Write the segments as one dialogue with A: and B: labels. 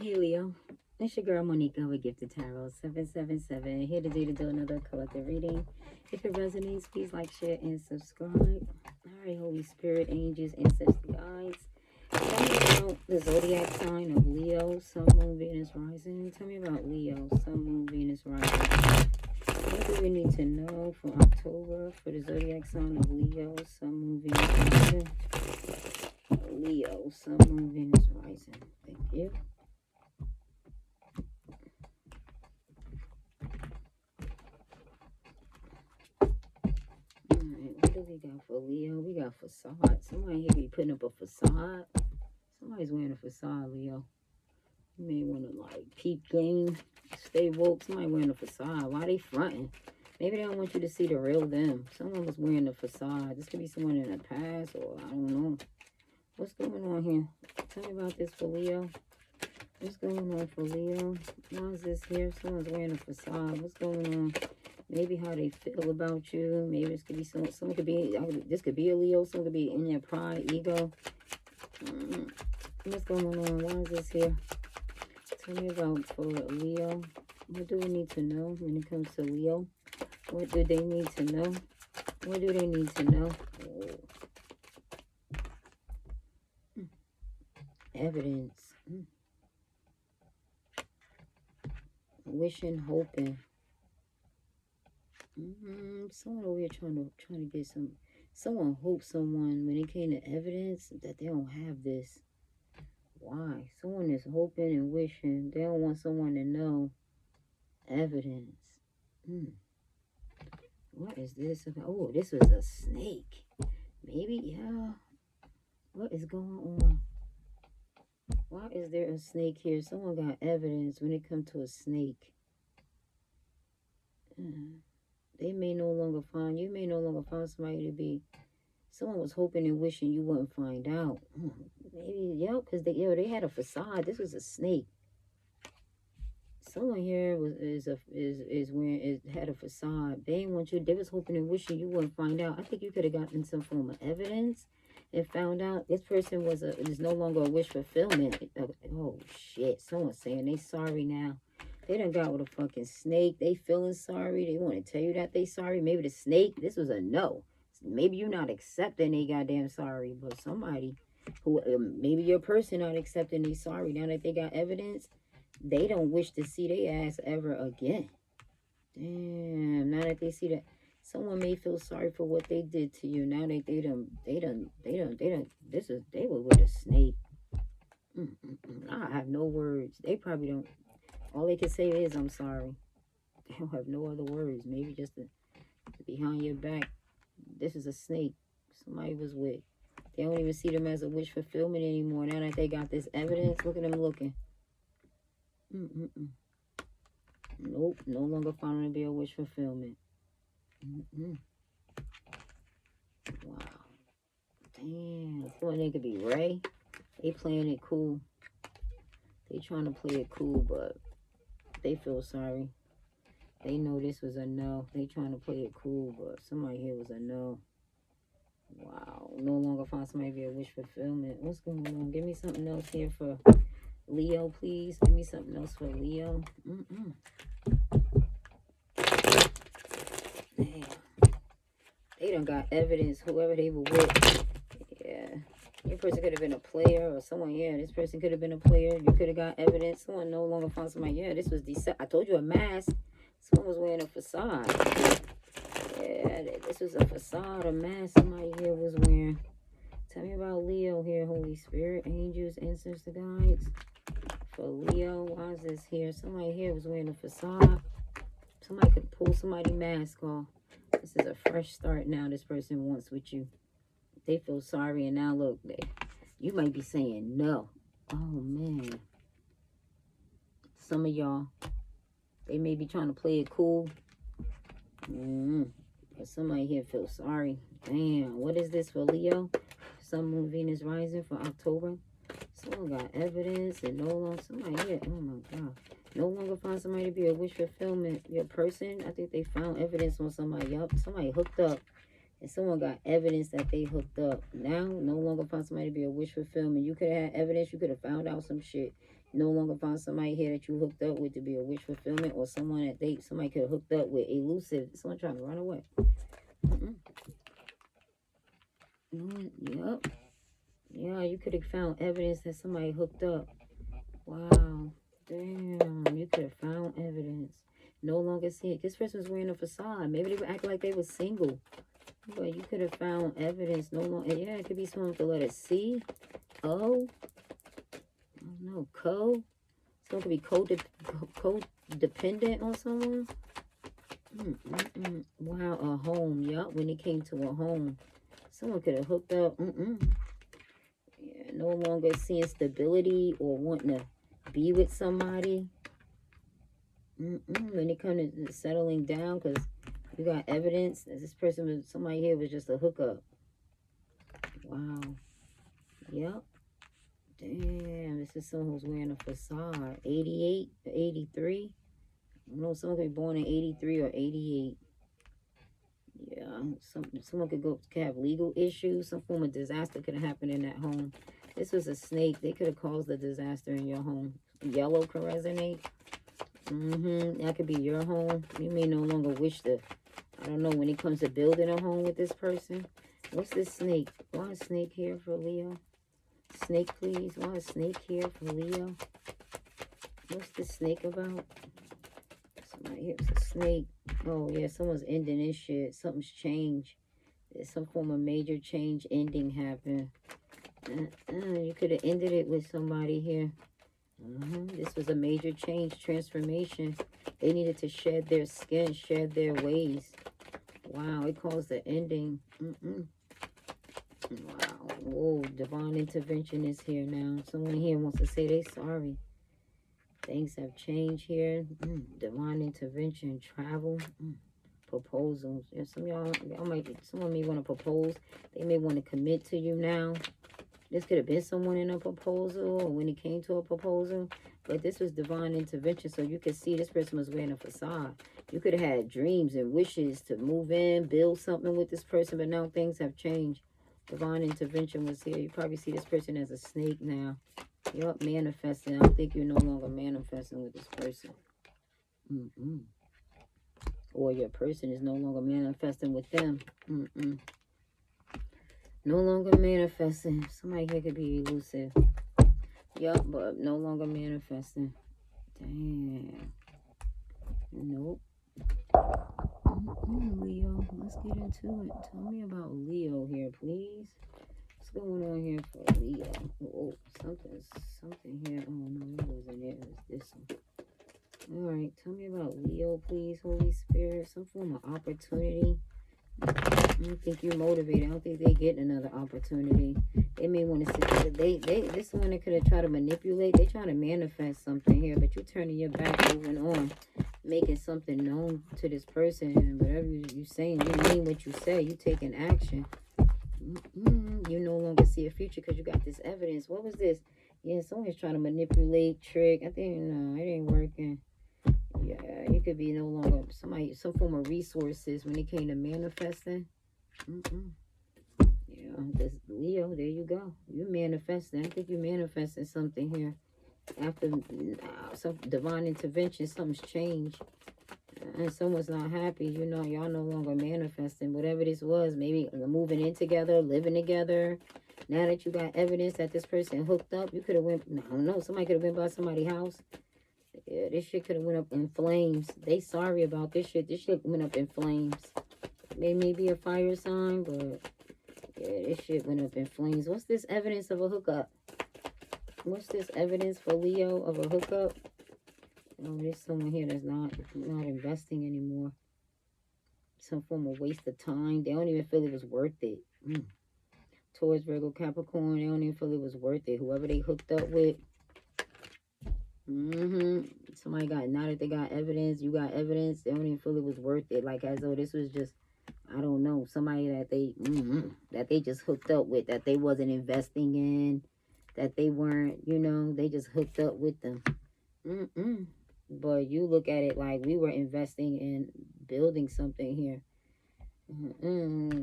A: Hey Leo, it's your girl Monica with Gifted Tarot 777. Here today to do another collective reading. If it resonates, please like, share, and subscribe. Alright, Holy Spirit, angels, ancestors, guides. Tell me about the zodiac sign of Leo, Sun, Moon, Venus, Rising. Tell me about Leo, Sun, Moon, Venus, Rising. What do we need to know for October for the zodiac sign of Leo, Sun, Moon, Venus, Rising? Leo, Sun, Moon, Venus, Rising. Thank you. What do we got for Leo? We got facade. Somebody here be putting up a facade. Somebody's wearing a facade, Leo. You may want to like peep game, stay woke. Somebody wearing a facade. Why they fronting? Maybe they don't want you to see the real them. Someone was wearing a facade. This could be someone in the past, or I don't know. What's going on here? Tell me about this for Leo. What's going on for Leo? Why is this here? Someone's wearing a facade. What's going on? Maybe how they feel about you. Maybe this could be someone could be, this could be a Leo. Someone could be in their pride, ego. What's going on? Why is this here? Tell me about for Leo. What do we need to know when it comes to Leo? What do they need to know? What do they need to know? Evidence. Wishing, hoping. Someone over here trying to get someone hopes someone when it came to evidence that they don't have this. Why? Someone is hoping and wishing they don't want someone to know evidence. What is this about? Oh, this was a snake. Maybe, yeah. What is going on? Why is there a snake here? Someone got evidence when it comes to a snake. They may no longer find, you may no longer find somebody to be, someone was hoping and wishing you wouldn't find out. Maybe, because they had a facade. This was a snake. Someone here had a facade. They didn't want you, they was hoping and wishing you wouldn't find out. I think you could have gotten some form of evidence and found out this person is no longer a wish fulfillment. Oh shit, someone's saying they sorry now. They done got with a fucking snake. They feeling sorry. They want to tell you that they sorry. Maybe the snake, this was a no. Maybe you're not accepting they goddamn sorry. But somebody who, maybe your person not accepting they sorry. Now that they got evidence, they don't wish to see their ass ever again. Damn, now that they see that. Someone may feel sorry for what they did to you. Now that they were with a snake. I have no words. They probably don't. All they can say is, I'm sorry. They don't have no other words. Maybe just behind your back. This is a snake somebody was with. They don't even see them as a wish fulfillment anymore. Now that they got this evidence, look at them looking. Nope, no longer found to be a wish fulfillment. Wow. Damn. Someone they could be Ray. They playing it cool. They trying to play it cool, but they feel sorry. They know this was a no. They trying to play it cool, but somebody here was a no. Wow. No longer find somebody to be a wish fulfillment. What's going on? Give me something else here for Leo, please. Give me something else for Leo. Damn. They done got evidence, whoever they were with. Yeah. Your person could have been a player or someone, this person could have been a player. You could have got evidence. Someone no longer found somebody, this was I told you a mask. Someone was wearing a facade. Yeah, this was a facade, a mask somebody here was wearing. Tell me about Leo here, Holy Spirit, angels, ancestor guides. For Leo, why is this here? Somebody here was wearing a facade. Somebody could pull somebody's mask off. This is a fresh start now this person wants with you. They feel sorry, and now look, you might be saying no. Oh, man. Some of y'all, they may be trying to play it cool. But somebody here feels sorry. Damn, what is this for Leo? Sun, Moon, Venus, Rising for October. Someone got evidence and no longer, somebody here, oh my God. No longer find somebody to be a wish fulfillment. Your person, I think they found evidence on somebody. Yup, somebody hooked up. And someone got evidence that they hooked up. Now, no longer find somebody to be a wish fulfillment. You could have had evidence. You could have found out some shit. No longer find somebody here that you hooked up with to be a wish fulfillment, or someone that somebody could have hooked up with, elusive, someone trying to run away. Yep. Yeah, you could have found evidence that somebody hooked up. Wow. Damn, you could have found evidence. No longer see it. This person was wearing a facade. Maybe they would act like they were single. But you could have found evidence. No longer. Yeah, it could be someone with the letter C, O. I don't know. Someone could be codependent on someone. Wow, a home. Yup, when it came to a home. Someone could have hooked up. Yeah, no longer seeing stability or wanting to be with somebody. When it comes to settling down, because you got evidence that this person was, somebody here was just a hookup. Wow. Yep. Damn, this is someone who's wearing a facade. 88, 83. I don't know, someone could be born in 83 or 88. Yeah, someone could have legal issues. Some form of disaster could have happened in that home. This was a snake. They could have caused a disaster in your home. Yellow can resonate. That could be your home. You may no longer wish to, I don't know, when it comes to building a home with this person. What's this snake? Why is snake here for Leo? Snake, please. Why is snake here for Leo? What's this snake about? Somebody here was a snake. Oh, yeah, someone's ending this shit. Something's changed. There's some form of major change ending happened. You could have ended it with somebody here. This was a major change, transformation. They needed to shed their skin, shed their ways. Wow, it caused the ending. Wow. Whoa, divine intervention is here now. Someone here wants to say they sorry. Things have changed here. Divine intervention, travel, proposals. Yeah, someone may want to propose. They may want to commit to you now. This could have been someone in a proposal, or when it came to a proposal. But this was divine intervention, so you could see this person was wearing a facade. You could have had dreams and wishes to move in, build something with this person, but now things have changed. Divine intervention was here. You probably see this person as a snake now. Yup, manifesting. I think you're no longer manifesting with this person. Or your person is no longer manifesting with them. No longer manifesting. Somebody here could be elusive. Yup, but no longer manifesting. Damn. Nope. Leo, let's get into it. Tell me about Leo here, please. What's going on here for Leo? Oh, something here. Oh no, it wasn't it. It was this one. Alright, tell me about Leo, please, Holy Spirit. Some form of opportunity. I don't think you're motivated. I don't think they get another opportunity. They may want to sit there. This one that could have tried to manipulate. They trying to manifest something here, but you're turning your back, moving on, making something known to this person. And whatever you're saying, you mean what you say. You taking action. You no longer see a future because you got this evidence. What was this? Yeah, someone's trying to manipulate, trick. I think, no, it ain't working. Yeah, you could be no longer some form of resources when it came to manifesting. Yeah, this Leo, there you go. You manifesting. I think you manifesting something here. After some divine intervention, something's changed. And someone's not happy. You know, y'all no longer manifesting. Whatever this was, maybe moving in together, living together. Now that you got evidence that this person hooked up, you could have went, I don't know, somebody could have went by somebody's house. Yeah, this shit could have went up in flames. They sorry about this shit. This shit went up in flames. It may be a fire sign, but yeah, this shit went up in flames. What's this evidence of a hookup? What's this evidence for Leo of a hookup? Oh, there's someone here that's not investing anymore. Some form of waste of time. They don't even feel it was worth it. Taurus, Virgo, Capricorn, they don't even feel it was worth it. Whoever they hooked up with. Somebody now that they got evidence, you got evidence, they don't even feel it was worth it. Like as though this was just, I don't know, somebody that they just hooked up with, that they wasn't investing in, that they weren't, you know, they just hooked up with them. But you look at it like we were investing in building something here.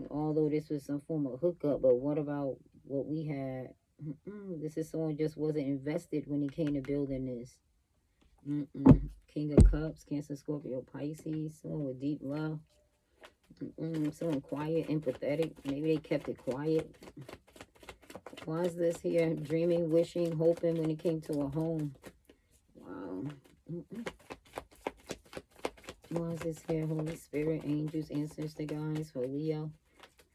A: Although this was some form of hookup, but what about what we had? This is someone just wasn't invested when it came to building this. King of Cups, Cancer, Scorpio, Pisces. Someone with deep love. Someone quiet, empathetic. Maybe they kept it quiet. Why is this here? Dreaming, wishing, hoping when it came to a home. Wow. Why is this here? Holy Spirit, angels, ancestor guides for Leo.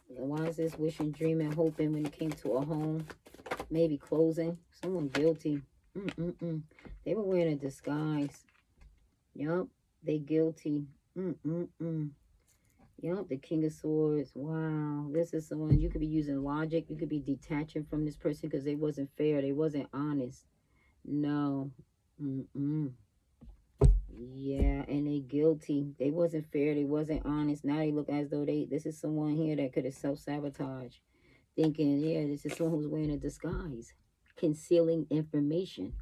A: Why is this wishing, dreaming, hoping when it came to a home? Maybe closing. Someone guilty. They were wearing a disguise. Yup. They guilty. Yup. The King of Swords. Wow. This is someone, you could be using logic. You could be detaching from this person because they wasn't fair. They wasn't honest. No. Yeah, and they guilty. They wasn't fair. They wasn't honest. Now they look as though this is someone here that could have self-sabotaged. Thinking, yeah, this is someone who's wearing a disguise. Concealing information.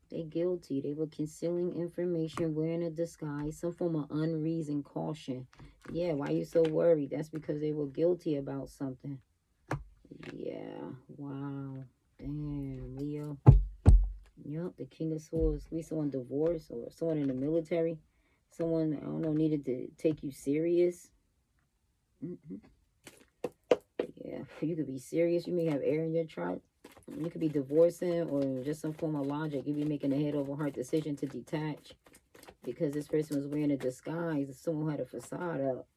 A: They guilty. They were concealing information, wearing a disguise, some form of unreasoned caution. Yeah, why you so worried? That's because they were guilty about something. Yeah, wow. Damn, Leo. Yup, the King of Swords. Be someone divorced or someone in the military. Someone, I don't know, needed to take you serious. Yeah, you could be serious. You may have air in your chart. You could be divorcing or just some form of logic. You be making a head over heart decision to detach because this person was wearing a disguise. Someone had a facade up.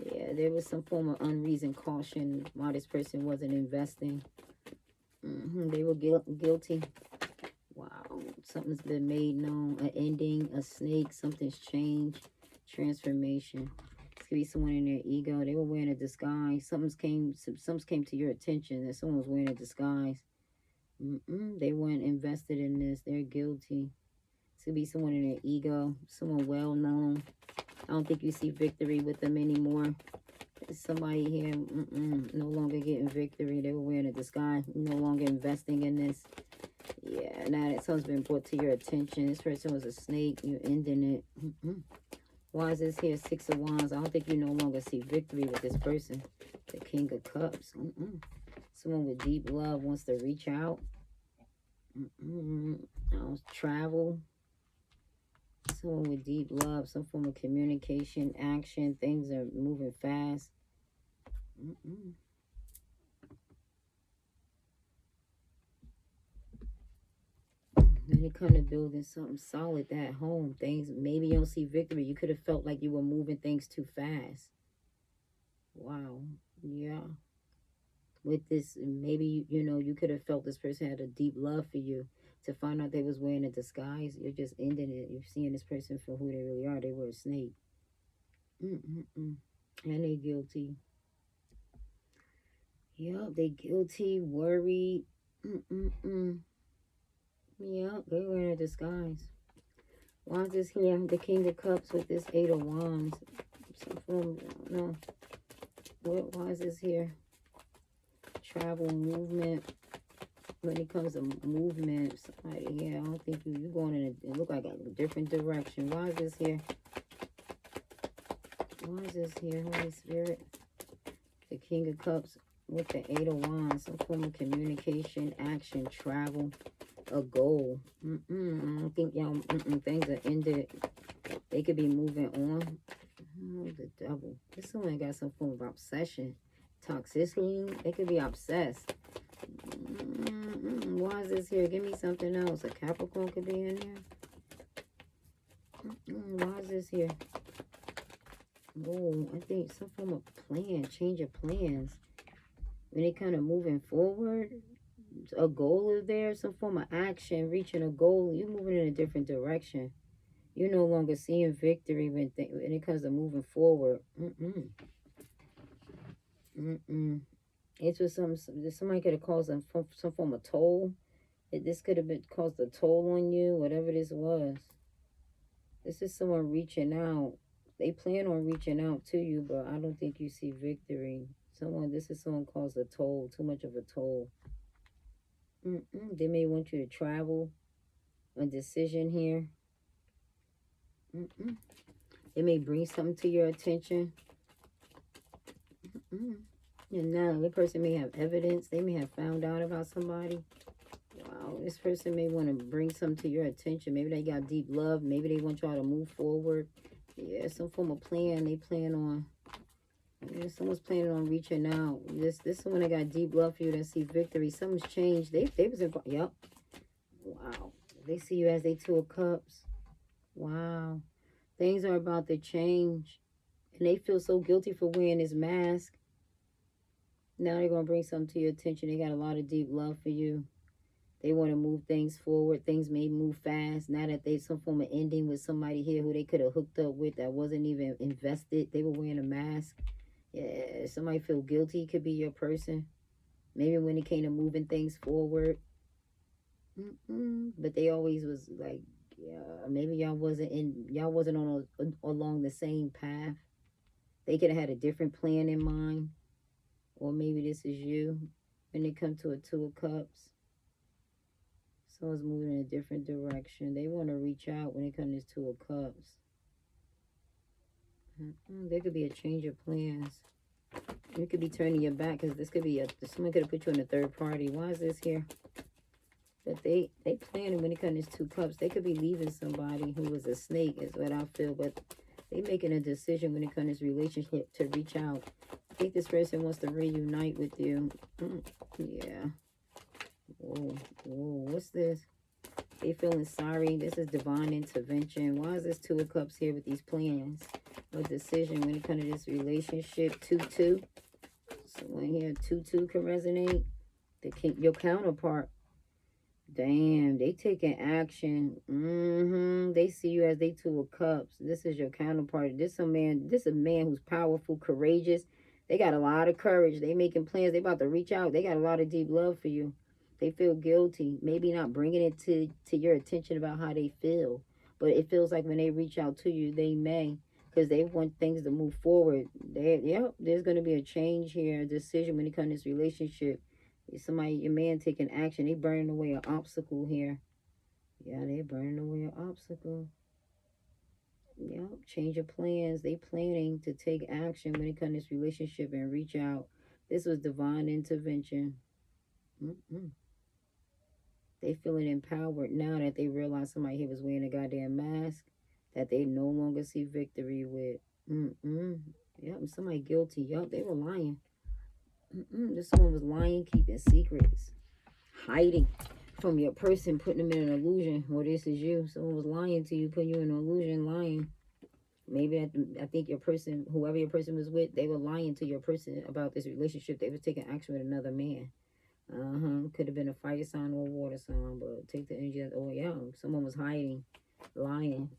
A: Yeah, there was some form of unreasoned caution why this person wasn't investing. They were guilty. Wow, something's been made known. An ending, a snake, something's changed, transformation. This could be someone in their ego. They were wearing a disguise. Something's came to your attention that someone was wearing a disguise. They weren't invested in this. They're guilty. This could be someone in their ego, someone well known. I don't think you see victory with them anymore. Somebody here no longer getting victory. They were wearing a disguise, no longer investing in this. Yeah, now that something's been brought to your attention. This person was a snake. You're ending it. Why is this here? Six of Wands. I don't think you no longer see victory with this person. The King of Cups. Someone with deep love wants to reach out. Travel. Someone with deep love, some form of communication, action. Things are moving fast. When it comes to building something solid, that home, things, maybe you don't see victory. You could have felt like you were moving things too fast. Wow. Yeah. With this, maybe, you could have felt this person had a deep love for you. To find out they was wearing a disguise, you're just ending it. You're seeing this person for who they really are. They were a snake. And they guilty. Yup, they guilty, worried. Yup, they were in a disguise. Why is this here? The King of Cups with this Eight of Wands. Some form, I don't know. Why is this here? Travel, movement. When it comes to movement, somebody here, I don't think you're going in it look like a different direction. Why is this here? Why is this here, Holy Spirit? The King of Cups with the Eight of Wands, some form of communication, action, travel, a goal. I don't think y'all, things are ended. They could be moving on. Oh, the devil. This someone got some form of obsession, toxicity. They could be obsessed. Why is this here? Give me something else. A Capricorn could be in there. Why is this here? Oh, I think some form of plan, change of plans. When they kind of moving forward, a goal is there, some form of action, reaching a goal. You're moving in a different direction. You're no longer seeing victory when it comes to moving forward. It was somebody could have caused some form of toll. This could have been caused a toll on you, whatever this was. This is someone reaching out. They plan on reaching out to you, but I don't think you see victory. This is someone caused a toll, too much of a toll. They may want you to travel. A decision here. They may bring something to your attention. And now the person may have evidence. They may have found out about somebody. Wow, this person may want to bring something to your attention. Maybe they got deep love. Maybe they want y'all to move forward. Yeah, some form of plan. They plan on. Yeah, someone's planning on reaching out. This someone that got deep love for you, that see victory. Something's changed. They was involved. Yep. Wow. They see you as they Two of Cups. Wow. Things are about to change. And they feel so guilty for wearing this mask. Now they're going to bring something to your attention. They got a lot of deep love for you. They want to move things forward. Things may move fast. Now that they some form of ending with somebody here who they could have hooked up with that wasn't even invested. They were wearing a mask. Yeah, somebody feel guilty. Could be your person. Maybe when it came to moving things forward. But they always was like, yeah, maybe y'all wasn't on along the same path. They could have had a different plan in mind. Or maybe this is you. When it comes to a Two of Cups. Someone's moving in a different direction. They want to reach out when it comes to this Two of Cups. There could be a change of plans. You could be turning your back because this could be someone could have put you in a third party. Why is this here? But they planning when it comes to Two Cups. They could be leaving somebody who was a snake is what I feel. But they making a decision when it comes to this relationship to reach out. I think this person wants to reunite with you. Yeah. Whoa, what's this? They feeling sorry. This is divine intervention. Why is this Two of Cups here with these plans? A decision when it comes to this relationship. 2-2. Someone here, 2-2 can resonate. Your counterpart. Damn, they taking action. They see you as they Two of Cups. This is your counterpart. This a man who's powerful, courageous. They got a lot of courage. They making plans. They about to reach out. They got a lot of deep love for you. They feel guilty. Maybe not bringing it to your attention about how they feel. But it feels like when they reach out to you, they may. Because they want things to move forward. There's going to be a change here, a decision when it comes to this relationship. Your man taking action. They burning away an obstacle here. Yeah, they burning away an obstacle. Yep, change of plans. They planning to take action when it comes to this relationship and reach out. This was divine intervention. They feeling empowered now that they realize somebody here was wearing a goddamn mask that they no longer see victory with. Yep, somebody guilty. Yup, they were lying. This one was lying, keeping secrets, hiding from your person, putting them in an illusion. Well, this is you. Someone was lying to you, putting you in an illusion, lying. Maybe I think your person, whoever your person was with, they were lying to your person about this relationship. They was taking action with another man. Could have been a fire sign or a water sign, but take the energy. Oh yeah, someone was hiding, lying.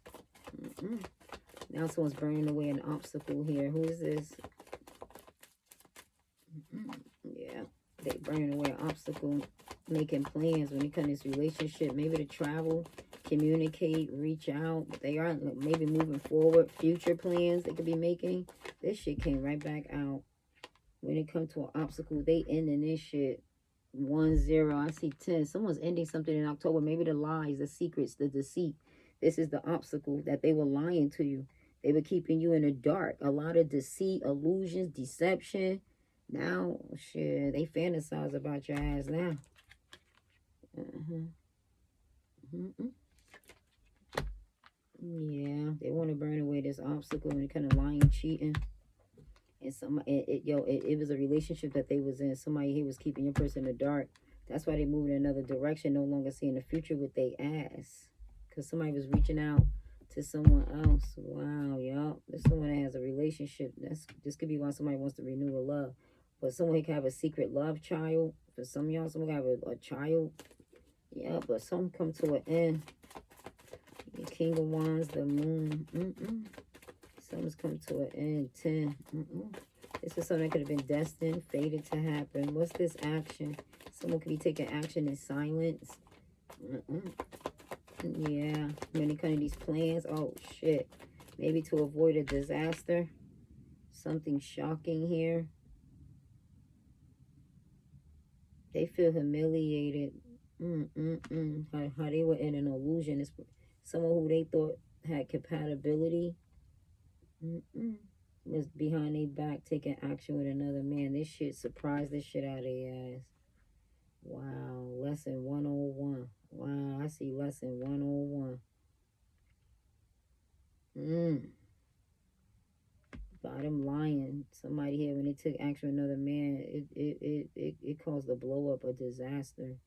A: Now someone's burning away an obstacle here. Who is this? Yeah, they burning away an obstacle, making plans when it comes to this relationship. Maybe to travel, communicate, reach out. They are maybe moving forward. Future plans they could be making. This shit came right back out. When it comes to an obstacle, they ending this shit. 1-0. I see 10. Someone's ending something in October. Maybe the lies, the secrets, the deceit. This is the obstacle that they were lying to you. They were keeping you in the dark. A lot of deceit, illusions, deception. Now, shit, they fantasize about your ass now. Yeah, they want to burn away this obstacle and kind of lying, cheating. And it was a relationship that they was in. Somebody here was keeping your person in the dark. That's why they moving in another direction, no longer seeing the future with their ass. Because somebody was reaching out to someone else. Wow, y'all. There's someone that has a relationship. This could be why somebody wants to renew a love. But someone can have a secret love child. For some of y'all, someone can have a child. Yeah, but some come to an end. The King of Wands, the Moon. Something's come to an end. 10. This is something that could have been destined, fated to happen. What's this action? Someone could be taking action in silence. Yeah, when it comes to these plans. Oh, shit. Maybe to avoid a disaster. Something shocking here. They feel humiliated. How they were in an illusion. It's someone who they thought had compatibility. was behind their back taking action with another man. This shit surprised the shit out of their ass. Wow. Lesson 101. Wow, I see lesson 101. Bottom lying. Somebody here, when they took action with another man, it caused a blow up, a disaster.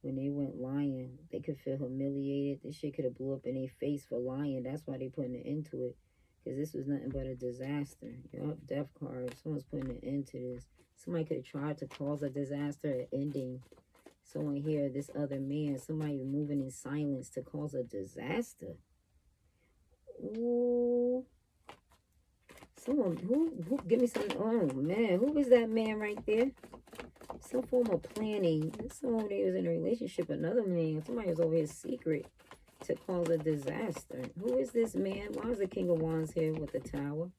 A: When they went lying, they could feel humiliated. This shit could have blew up in their face for lying. That's why they putting an end to it. Because this was nothing but a disaster. Yup, death card. Someone's putting an end to this. Somebody could have tried to cause a disaster, an ending. Someone here, this other man, somebody moving in silence to cause a disaster. Ooh. Someone, who, give me some, oh man, who was that man right there? Some form of planning. Someone they was in a relationship, another man. Somebody was over his secret to cause a disaster. Who is this man? Why is the King of Wands here with the Tower?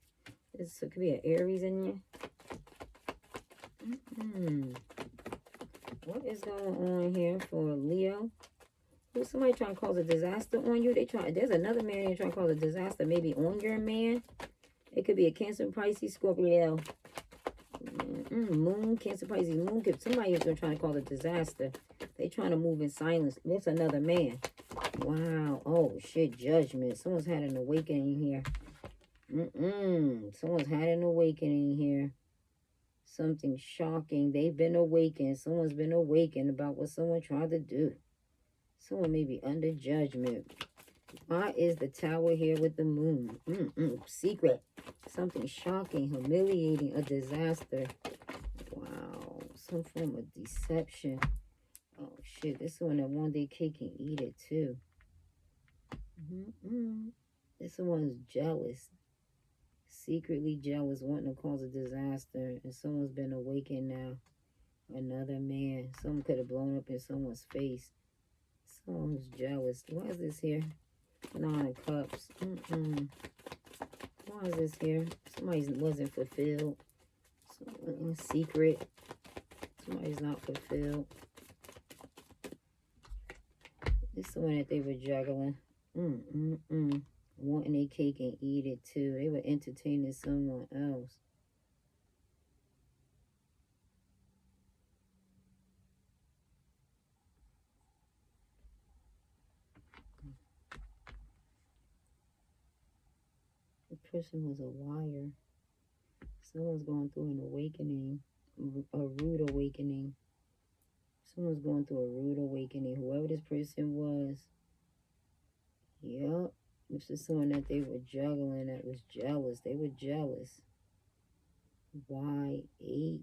A: This could be an Aries in here. What is going on here for Leo? Who's somebody trying to cause a disaster on you? There's another man here trying to cause a disaster, maybe on your man. It could be a Cancer, Pisces, Scorpio. Moon, Cancer, Pisces, Moon. Somebody is trying to cause a disaster. They trying to move in silence. That's another man. Wow. Oh, shit. Judgment. Someone's had an awakening here. Someone's had an awakening here. Something shocking. They've been awakened. Someone's been awakened about what someone tried to do. Someone may be under judgment. Why is the Tower here with the Moon? Secret. Something shocking, humiliating, a disaster. Wow. Some form of deception. Oh, shit. This one that one day cake can eat it, too. This one's jealous. Secretly jealous, wanting to cause a disaster. And someone's been awakened now. Another man. Someone could have blown up in someone's face. Someone's jealous. Why is this here? 9 of Cups. Why is this here? Somebody wasn't fulfilled. Someone in secret. Somebody's not fulfilled. This is the one that they were juggling. Wanting a cake and eat it too. They were entertaining someone else. The person was a liar. Someone's going through an awakening, a rude awakening. Someone's going through a rude awakening. Whoever this person was. Yup. This is someone that they were juggling that was jealous. They were jealous. Y-8-L-Y.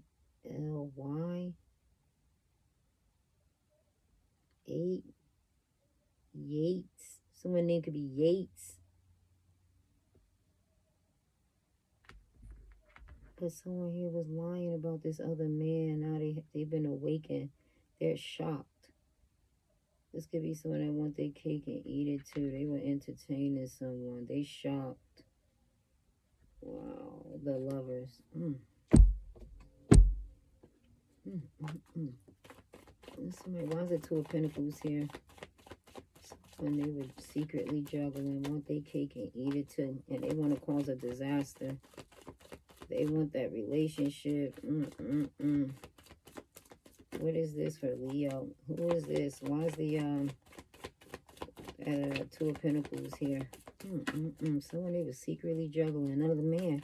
A: 8. Yates. Someone's name could be Yates. Because someone here was lying about this other man. Now they've been awakened. They're shocked. This could be someone that want their cake and eat it too. They were entertaining someone. They shocked. Wow. The Lovers. Somebody, why is it 2 of Pentacles here? When they were secretly juggling, want their cake and eat it too. And they want to cause a disaster. They want that relationship. What is this for Leo? Who is this? Why is the 2 of Pentacles here? Someone they was secretly juggling. Another man.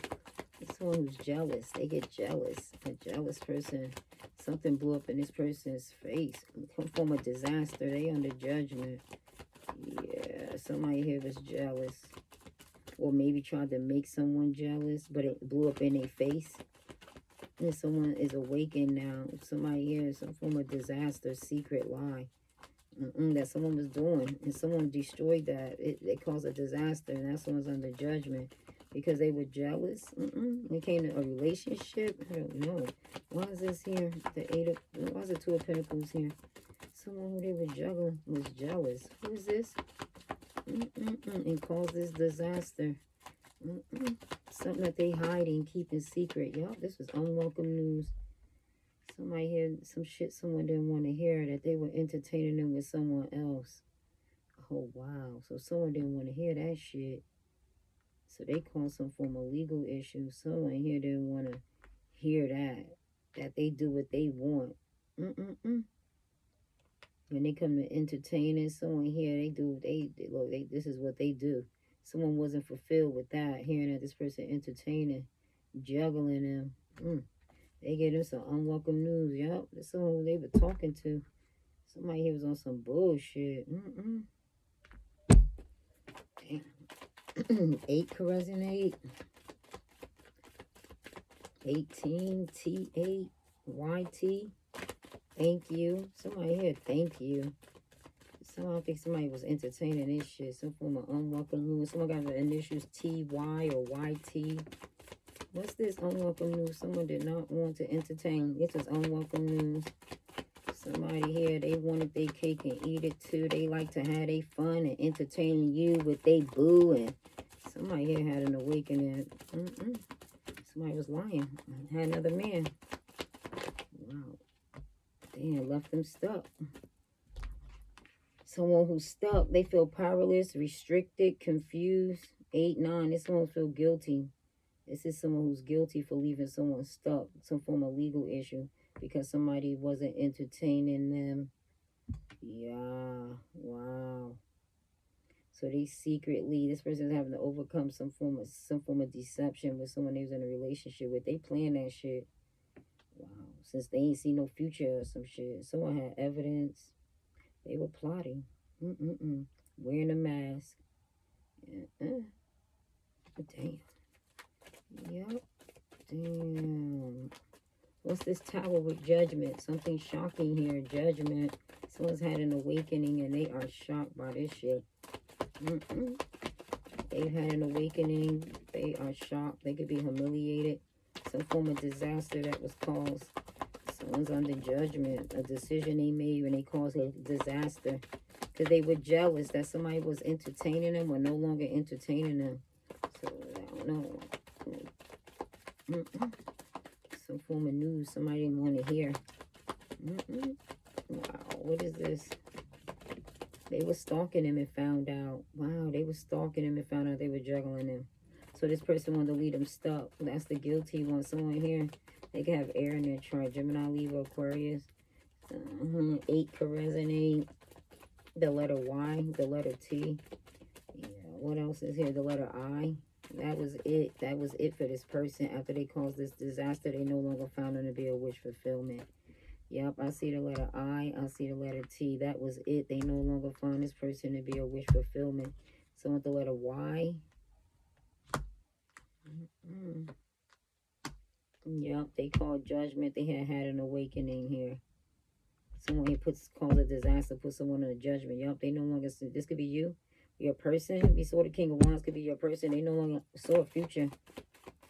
A: Someone who's jealous. They get jealous. A jealous person. Something blew up in this person's face. Some form of disaster. They under judgment. Yeah, somebody here was jealous. Or maybe tried to make someone jealous, but it blew up in their face. And someone is awakened now. Somebody here, some form of disaster, secret lie that someone was doing. And someone destroyed that. It caused a disaster. And that someone's under judgment. Because they were jealous. It came to a relationship. I don't know. Why is this here? Why is the 2 of Pentacles here? Someone who they were juggling was jealous. Who is this? And caused this disaster. Something that they hiding, keeping secret. Yup, this was unwelcome news. Somebody heard some shit someone didn't want to hear, that they were entertaining them with someone else. Oh, wow. So someone didn't want to hear that shit. So they call some form of legal issue. Someone here didn't want to hear that they do what they want. When they come to entertaining, someone here, they this is what they do. Someone wasn't fulfilled with that, hearing that this person entertaining, juggling them. They get them some unwelcome news. Yup, that's someone who they were talking to. Somebody here was on some bullshit. 8 could resonate. 18 T8 YT. Thank you. Somebody here, thank you. I think somebody was entertaining this shit. Some form of unwelcome news. Someone got the initials TY or YT. What's this unwelcome news? Someone did not want to entertain. This is unwelcome news. Somebody here, they wanted their cake and eat it too. They like to have their fun and entertain you with they boo. And somebody here had an awakening. Somebody was lying. Had another man. Wow. Damn, left them stuck. Someone who's stuck, they feel powerless, restricted, confused. 8, 9, this one feel guilty. This is someone who's guilty for leaving someone stuck. Some form of legal issue. Because somebody wasn't entertaining them. Yeah. Wow. So they secretly, this person's having to overcome some form of deception with someone they was in a relationship with. They plan that shit. Wow. Since they ain't see no future or some shit. Someone had evidence. They were plotting. Wearing a mask. Damn. Yep. Damn. What's this tower with judgment? Something shocking here. Judgment. Someone's had an awakening and they are shocked by this shit. They've had an awakening. They are shocked. They could be humiliated. Some form of disaster that was caused. Someone's under judgment. A decision they made when they caused a disaster. Because they were jealous that somebody was entertaining them or no longer entertaining them. So, I don't know. Some form of news somebody didn't want to hear. Wow, what is this? They were stalking him and found out. Wow, they were stalking him and found out they were juggling him. So this person wanted to leave them stuck. That's the guilty one. Someone here, they can have air in their chart. Gemini, Libra, Aquarius. 8 could resonate. The letter Y, the letter T. Yeah, what else is here? The letter I. That was it. That was it for this person. After they caused this disaster, they no longer found them to be a wish fulfillment. Yep, I see the letter I. I see the letter T. That was it. They no longer found this person to be a wish fulfillment. So with the letter Y. Yep, they called judgment. They had an awakening here. Someone here calls a disaster, put someone in a judgment. Yep, they no longer see. This could be you. Your person. We saw the King of Wands could be your person. They no longer saw a future.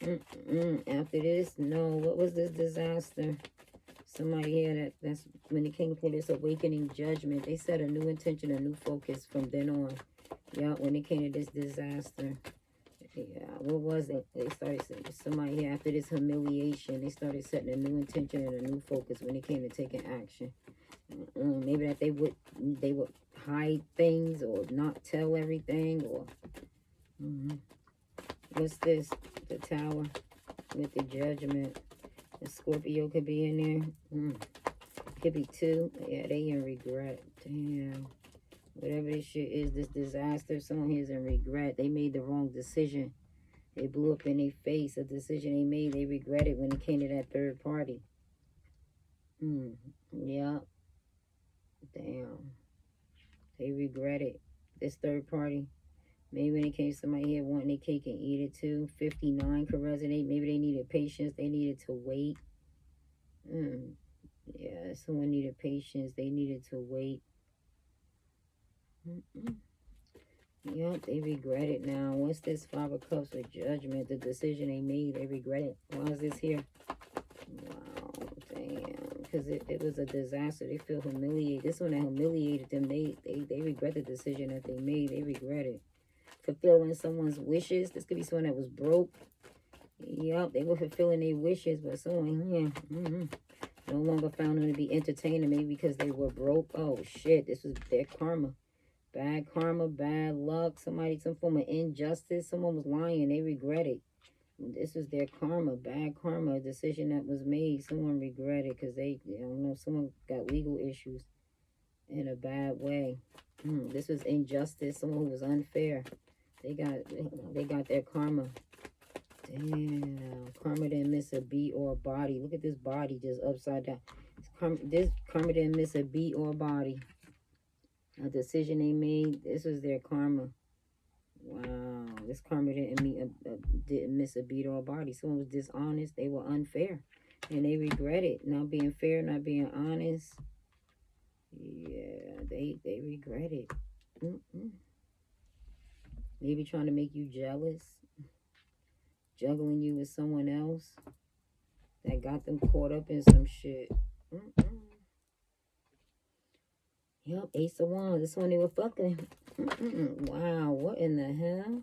A: After this, no. What was this disaster? Somebody here, that's when the King put this awakening judgment. They set a new intention, a new focus from then on. Yeah, when it came to this disaster. Yeah, what was it? They started saying, somebody here, after this humiliation, they started setting a new intention and a new focus when it came to taking action. Maybe that they would hide things or not tell everything or what's this? The Tower with the judgment. The Scorpio could be in there. Could be 2. Yeah, they in regret. Damn. Whatever this shit is, this disaster, someone here's in regret. They made the wrong decision. They blew up in their face. A decision they made, they regretted when it came to that third party. Yeah. Damn. They regretted this third party. Maybe when it came to somebody here wanting their cake and eat it too. 59 could resonate. Maybe they needed patience. They needed to wait. Yeah, someone needed patience. They needed to wait. Yep, they regret it now. What's this 5 of Cups with judgment? The decision they made, they regret it. Why is this here? Wow, damn. Because it was a disaster. They feel humiliated. This one that humiliated them, they regret the decision that they made. They regret it. Fulfilling someone's wishes. This could be someone that was broke. Yep, they were fulfilling their wishes, but someone no longer found them to be entertaining, maybe because they were broke. Oh, shit, this was their karma. Bad karma, bad luck. Somebody, some form of injustice. Someone was lying. They regret it. This is their karma, bad karma, a decision that was made. Someone regretted because they, I don't know, someone got legal issues in a bad way. This was injustice. Someone who was unfair. They got their karma. Damn, karma didn't miss a beat or a body. Look at this body just upside down. This karma didn't miss a beat or a body. A decision they made. This was their karma. Wow, this karma didn't miss a beat or a body. Someone was dishonest. They were unfair, and they regret it. Not being fair, not being honest. Yeah, they regret it. Maybe trying to make you jealous, juggling you with someone else that got them caught up in some shit. Yep, Ace of Wands. This one they were fucking. Wow, what in the hell?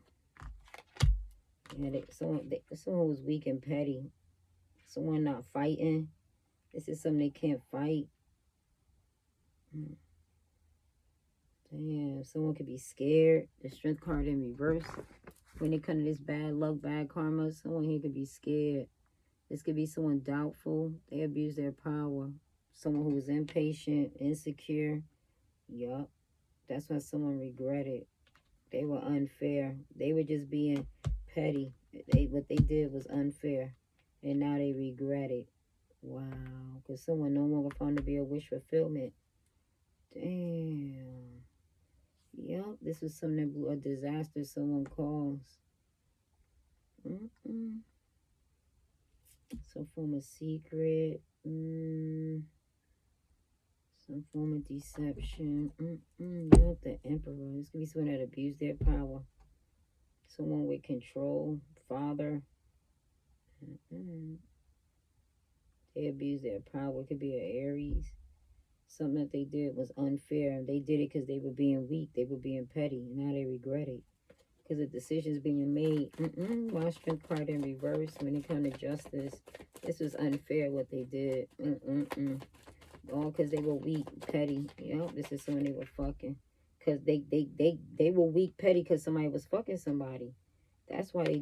A: Yeah, someone was weak and petty. Someone not fighting. This is something they can't fight. Damn, someone could be scared. The Strength card in reverse. When it comes to this bad luck, bad karma, someone here could be scared. This could be someone doubtful. They abuse their power. Someone who was impatient, insecure. Yup. That's why someone regretted. They were unfair. They were just being petty. What they did was unfair. And now they regret it. Wow. Because someone no longer found to be a wish fulfillment. Damn. Yup. This was something, a disaster someone caused. Some form of secret. Some form of deception. Yup, the Emperor. This could be someone that abused their power. Someone with control. Father. They abused their power. It could be an Aries. Something that they did was unfair. They did it because they were being weak. They were being petty. Now they regret it. Because the decisions being made. My Strength card in reverse. When it comes to justice. This was unfair what they did. All because they were weak, petty. Yep, this is someone they were fucking. Because they were weak, petty because somebody was fucking somebody. That's why they